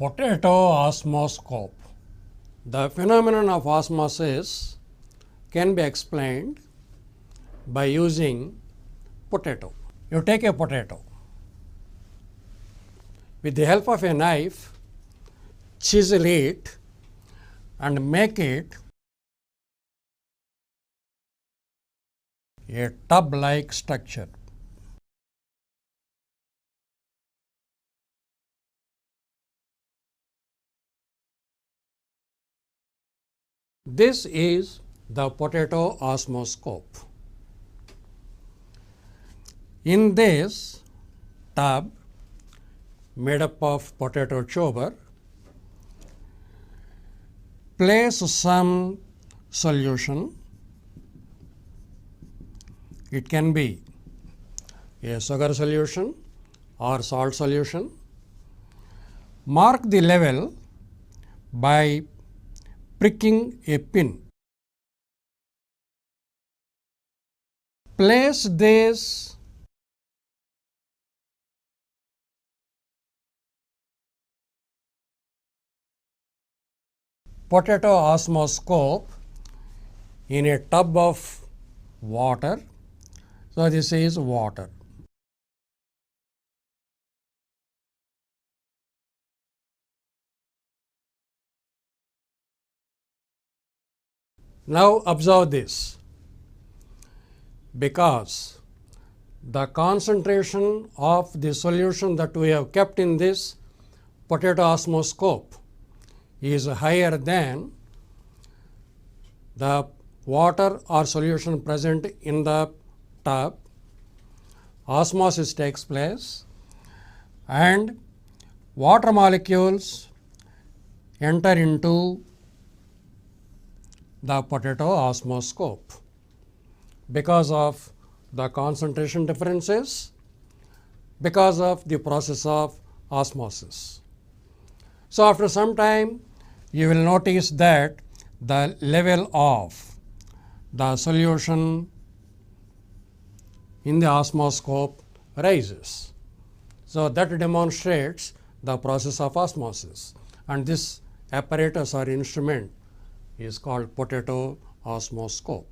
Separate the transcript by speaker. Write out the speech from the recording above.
Speaker 1: Potato Osmoscope. The phenomenon of osmosis can be explained by using potato. You take a potato. With the help of a knife, chisel it and make it a tub-like structure. This is the potato osmoscope. In this tub made up of potato tuber, place some solution. It can be a sugar solution or salt solution. Mark the level by pricking a pin. Place this potato osmoscope in a tub of water. So, this is water. Now, observe this. Because the concentration of the solution that we have kept in this potato osmoscope is higher than the water or solution present in the tub, osmosis takes place and water molecules enter into the potato osmoscope. Because of the concentration differences, because of the process of osmosis. So, after some time you will notice that the level of the solution in the osmoscope rises. So, that demonstrates the process of osmosis, and this apparatus or instrument is called potato osmoscope.